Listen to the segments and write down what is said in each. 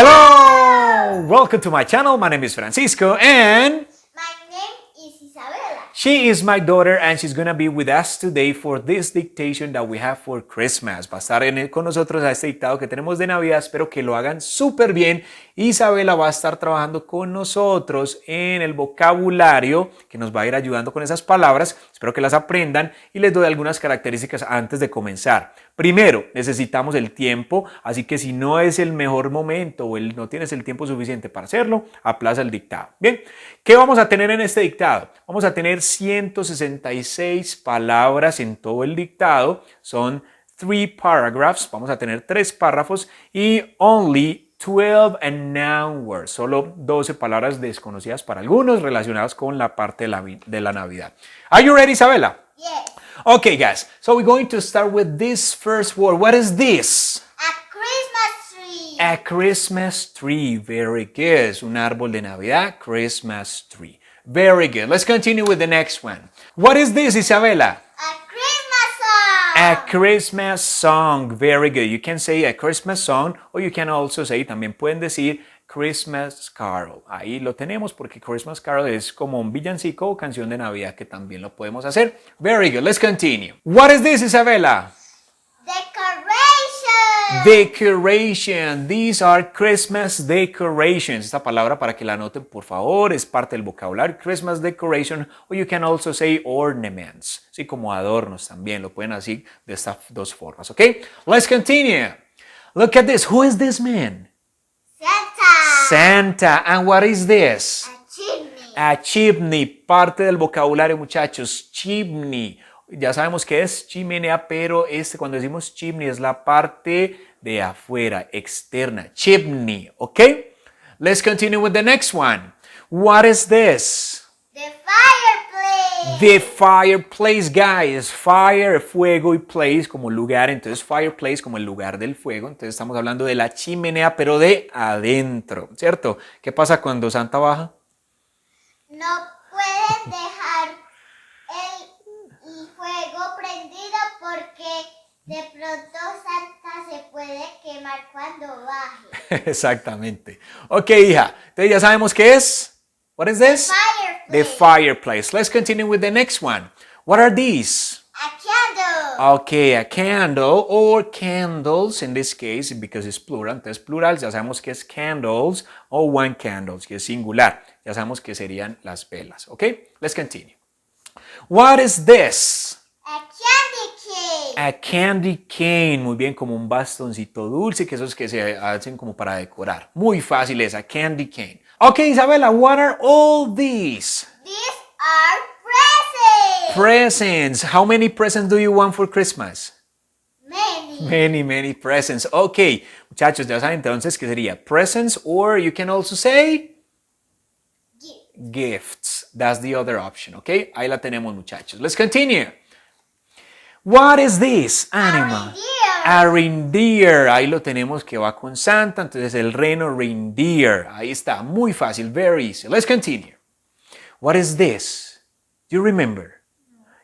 Hello! Welcome to my channel. My name is Francisco and My name is Isabella. she is my daughter and she's gonna be with us today for this dictation that we have for Christmas. Va a estar con nosotros a este dictado que tenemos de Navidad. Espero que lo hagan súper bien. Isabela va a estar trabajando con nosotros en el vocabulario que nos va a ir ayudando con esas palabras. Espero que las aprendan y les doy algunas características antes de comenzar. Primero, necesitamos el tiempo, así que si no es el mejor momento o no tienes el tiempo suficiente para hacerlo, aplaza el dictado. Bien, ¿qué vamos a tener en este dictado? Vamos a tener 166 palabras en todo el dictado. Son 3 paragraphs, vamos a tener 3 párrafos y only 12 and noun words, solo 12 palabras desconocidas para algunos relacionadas con la parte de la Navidad. Are you ready, Isabela? Yes. Okay, guys, so we're going to start with this first word. What is this? A Christmas tree. A Christmas tree. Very good. Es un árbol de Navidad. Christmas tree. Very good. Let's continue with the next one. What is this, Isabela? A Christmas song. A Christmas song. Very good. You can say a Christmas song or you can also say, también pueden decir Christmas Carol. Ahí lo tenemos porque Christmas Carol es como un villancico o canción de Navidad que también lo podemos hacer. Very good. Let's continue. What is this, Isabela? Decoration. Decoration. These are Christmas decorations. Esta palabra para que la anoten, por favor, es parte del vocabulario. Christmas decoration, or you can also say ornaments. Sí, como adornos también. Lo pueden decir de estas dos formas, ¿ok? Let's continue. Look at this. Who is this man? Santa. Santa. And what is this? A chimney. A chimney. Parte del vocabulario, muchachos. Chimney. Ya sabemos que es chimenea, pero cuando decimos chimney es la parte de afuera, externa. Chimney, ¿ok? Let's continue with the next one. What is this? The fireplace. The fireplace, guys. Fire, fuego y place como lugar. Entonces, fireplace como el lugar del fuego. Entonces, estamos hablando de la chimenea, pero de adentro, ¿cierto? ¿Qué pasa cuando Santa baja? No pueden dejar el fuego prendido porque de pronto Santa se puede quemar cuando baje. Exactamente. Ok, hija. Entonces, ya sabemos qué es. What is this? Fireplace. The fireplace. Let's continue with the next one. What are these? A candle. Okay, a candle or candles in this case because it's plural. Entonces plural ya sabemos que es candles o one candles, que es singular. Ya sabemos que serían las velas. Okay, let's continue. What is this? A candy cane. A candy cane. Muy bien, como un bastoncito dulce, que esos que se hacen como para decorar. Muy fácil es a candy cane. Okay, Isabela, what are all these? These are presents. Presents. How many presents do you want for Christmas? Many. Many presents. Ok, muchachos, ya saben entonces que sería presents or you can also say gifts. That's the other option, ok? Ahí la tenemos, muchachos. Let's continue. What is this animal? reindeer. A reindeer. Ahí lo tenemos que va con Santa, entonces el reno reindeer. Ahí está, muy fácil, very easy. Let's continue. What is this? Do you remember?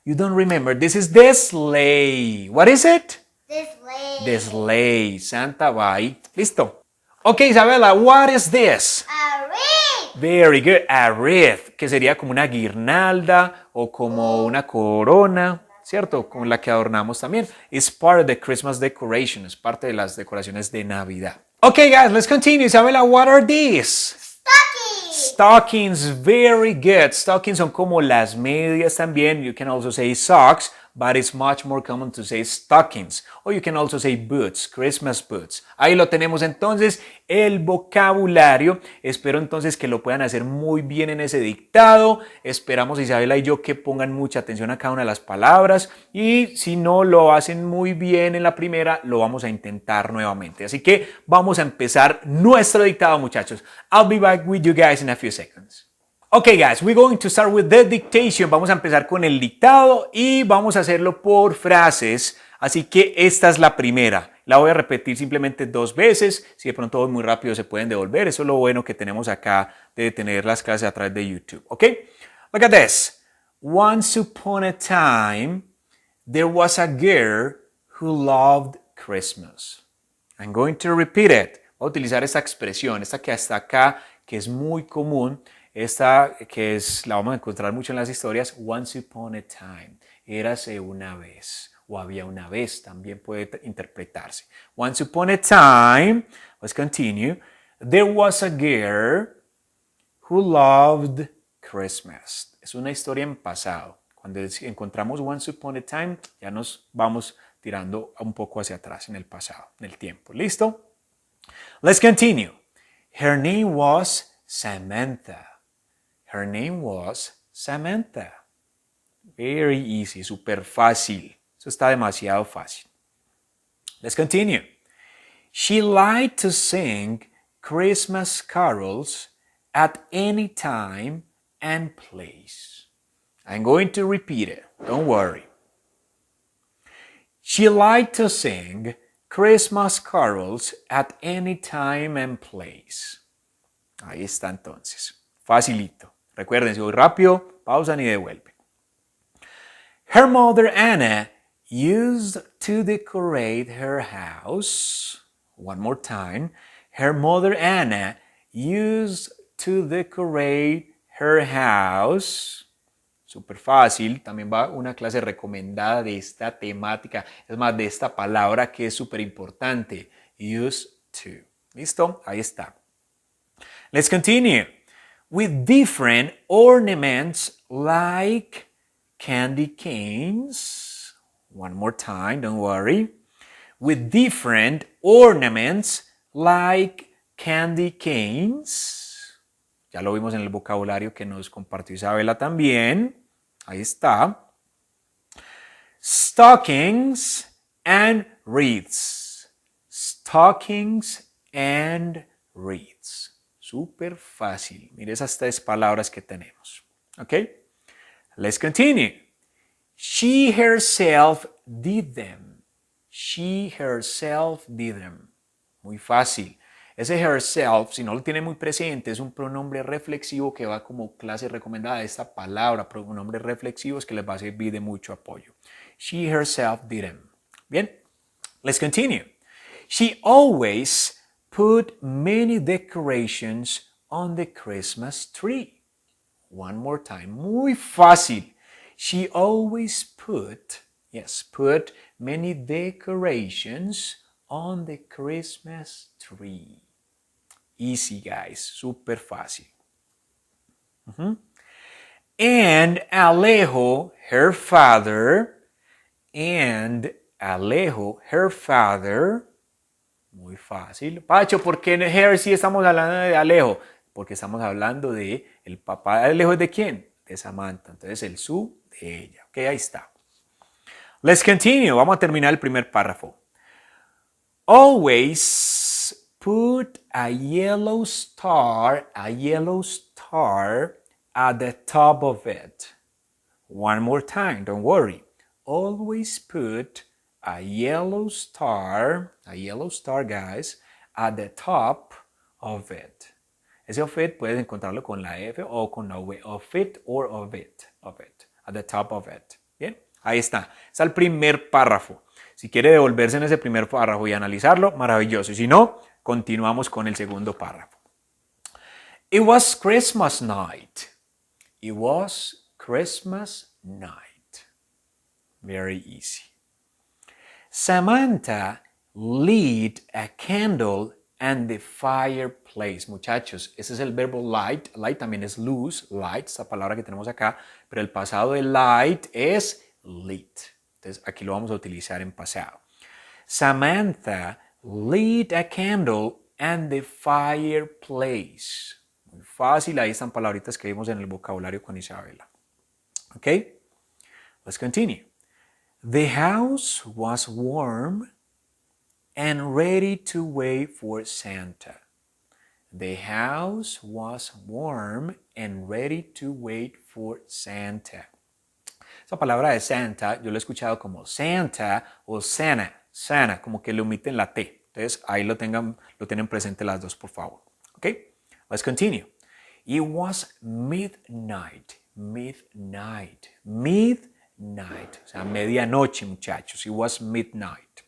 You don't remember. This is the sleigh. What is it? This way. The sleigh. Santa va ahí. Listo. Ok, Isabela, what is this? A wreath. Very good. A wreath, que sería como una guirnalda o como una corona, ¿cierto? Con la que adornamos también. It's part of the Christmas decoration. Es parte de las decoraciones de Navidad. Ok, guys, let's continue. Isabela, what are these? Stocking. Stockings, very good. Stockings son como las medias también. You can also say socks, but it's much more common to say stockings. Or you can also say boots, Christmas boots. Ahí lo tenemos entonces, el vocabulario. Espero entonces que lo puedan hacer muy bien en ese dictado. Esperamos, Isabela y yo, que pongan mucha atención a cada una de las palabras. Y si no lo hacen muy bien en la primera, lo vamos a intentar nuevamente. Así que vamos a empezar nuestro dictado, muchachos. I'll be back with you guys in a few seconds. Okay, guys, we're going to start with the dictation. Vamos a empezar con el dictado y vamos a hacerlo por frases. Así que esta es la primera. La voy a repetir simplemente 2 veces. Si de pronto voy muy rápido se pueden devolver. Eso es lo bueno que tenemos acá de tener las clases a través de YouTube. Okay? Look at this. Once upon a time, there was a girl who loved Christmas. I'm going to repeat it. Voy a utilizar esta expresión, esta que hasta acá, que es muy común, esta que la vamos a encontrar mucho en las historias, once upon a time, érase una vez, o había una vez, también puede interpretarse. Once upon a time, let's continue, there was a girl who loved Christmas. Es una historia en pasado. Cuando encontramos once upon a time, ya nos vamos tirando un poco hacia atrás en el pasado, en el tiempo. ¿Listo? Let's continue. Her name was Samantha. Her name was Samantha. Very easy, super fácil. Eso está demasiado fácil. Let's continue. She liked to sing Christmas carols at any time and place. I'm going to repeat it. Don't worry. She liked to sing Christmas carols at any time and place. Ahí está entonces. Facilito. Recuerden, si voy rápido, pausan y devuelven. Her mother Anna used to decorate her house. One more time. Her mother Anna used to decorate her house. Súper fácil. También va una clase recomendada de esta temática. Es más, de esta palabra que es súper importante. Used to. ¿Listo? Ahí está. Let's continue. With different ornaments like candy canes. One more time, don't worry. With different ornaments like candy canes. Ya lo vimos en el vocabulario que nos compartió Isabela también. Ahí está. Stockings and wreaths. Stockings and wreaths. Súper fácil. Mire esas tres palabras que tenemos. ¿Ok? Let's continue. She herself did them. She herself did them. Muy fácil. Ese herself, si no lo tiene muy presente, es un pronombre reflexivo que va como clase recomendada de esta palabra, pronombres reflexivos que les va a servir de mucho apoyo. She herself did them. Bien, let's continue. She always put many decorations on the Christmas tree. One more time. Muy fácil. She always put many decorations on the Christmas tree. Easy, guys. Super fácil. And Alejo, her father, muy fácil. Pacho, ¿por qué en her sí estamos hablando de Alejo? Porque estamos hablando de el papá de Alejo, ¿de quién? De Samantha. Entonces el su de ella. Ok, ahí está. Let's continue. Vamos a terminar el primer párrafo. Always put a yellow star at the top of it. One more time, don't worry. Always put a yellow star, guys, at the top of it. Ese of it puedes encontrarlo con la F o con la V. Of it or of it. At the top of it. Bien, ahí está. Está el primer párrafo. Si quiere devolverse en ese primer párrafo y analizarlo, maravilloso. Y si no, continuamos con el segundo párrafo. It was Christmas night. It was Christmas night. Very easy. Samantha lit a candle and the fireplace. Muchachos, ese es el verbo light. Light también es luz. Light, esa palabra que tenemos acá. Pero el pasado de light es lit. Entonces aquí lo vamos a utilizar en pasado. Samantha lit a candle and the fireplace. Muy fácil, ahí están palabritas que vimos en el vocabulario con Isabela. Ok, let's continue. The house was warm and ready to wait for Santa. The house was warm and ready to wait for Santa. Esa palabra de Santa, yo lo he escuchado como Santa o Sana, como que le omiten la T. Entonces, ahí lo tienen presente las dos, por favor. ¿Ok? Let's continue. It was midnight. O sea, medianoche, muchachos. It was midnight.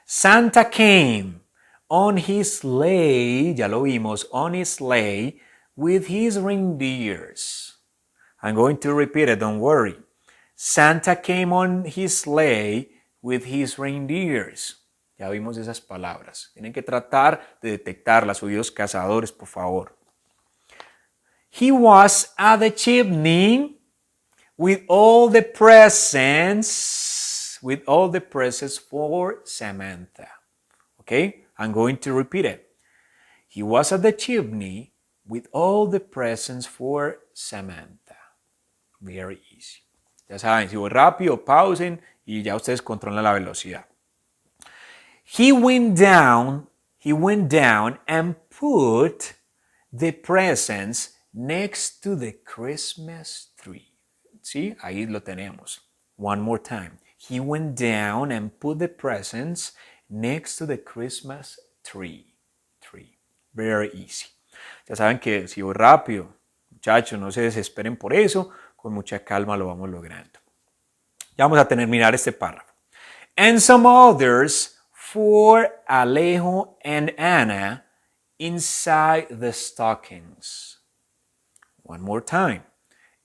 Santa came on his sleigh, ya lo vimos, on his sleigh, with his reindeers. I'm going to repeat it, don't worry. Santa came on his sleigh with his reindeers. Ya vimos esas palabras. Tienen que tratar de detectarlas, oídos cazadores, por favor. He was at the chimney with all the presents for Samantha. Okay, I'm going to repeat it. He was at the chimney with all the presents for Samantha. Very easy. Ya saben, si voy rápido, pausen y ya ustedes controlan la velocidad. He went down and put the presents next to the Christmas tree. ¿Sí? Ahí lo tenemos. One more time. He went down and put the presents next to the Christmas tree. Very easy. Ya saben que si voy rápido, muchachos, no se desesperen por eso. Con mucha calma lo vamos logrando. Ya vamos a terminar este párrafo. And some others for Alejo and Anna inside the stockings. One more time.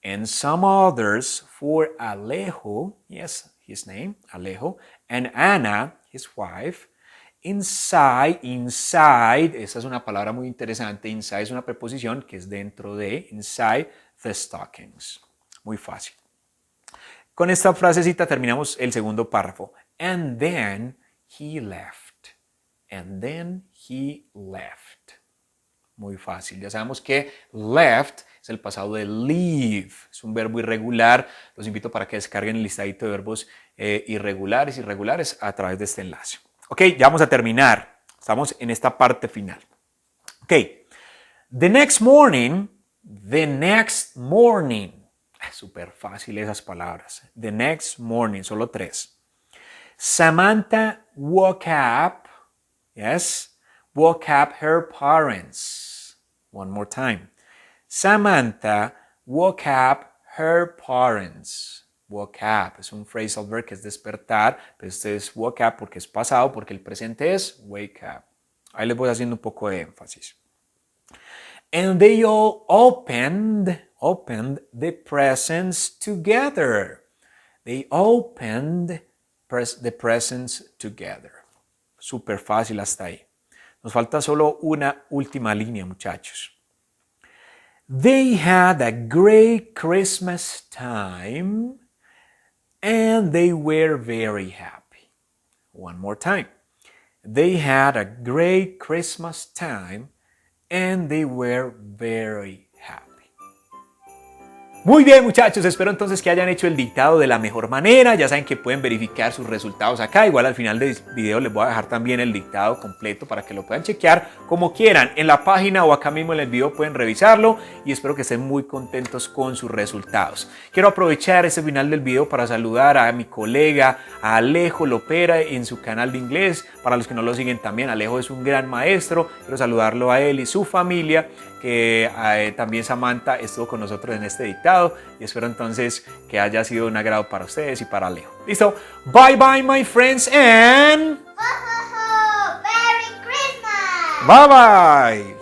And some others for Alejo, yes, his name, Alejo, and Anna, his wife, inside, esa es una palabra muy interesante, inside es una preposición que es dentro de, inside the stockings. Muy fácil. Con esta frasecita terminamos el segundo párrafo. And then he left. And then he left. Muy fácil. Ya sabemos que left es el pasado de leave. Es un verbo irregular. Los invito para que descarguen el listadito de verbos irregulares a través de este enlace. Ok, ya vamos a terminar. Estamos en esta parte final. Ok. The next morning. Súper fácil esas palabras. The next morning, solo 3. Samantha woke up her parents. One more time. Samantha woke up her parents. Woke up es un phrasal verb que es despertar, pero este es woke up porque es pasado, porque el presente es wake up. Ahí les voy haciendo un poco de énfasis. And they all opened the presents together. They opened the presents together. Súper fácil hasta ahí. Nos falta solo una última línea, muchachos. They had a great Christmas time and they were very happy. One more time. They had a great Christmas time and they were very happy. Muy bien, muchachos, espero entonces que hayan hecho el dictado de la mejor manera. Ya saben que pueden verificar sus resultados acá. Igual al final del video les voy a dejar también el dictado completo para que lo puedan chequear como quieran. En la página o acá mismo en el video pueden revisarlo y espero que estén muy contentos con sus resultados. Quiero aprovechar este final del video para saludar a mi colega, a Alejo Lopera en su canal de inglés. Para los que no lo siguen también, Alejo es un gran maestro. Quiero saludarlo a él y su familia, que también Samantha estuvo con nosotros en este dictado y espero entonces que haya sido un agrado para ustedes y para Alejo. ¿Listo? Bye bye my friends and... Ho, ho, ho! Merry Christmas! Bye bye!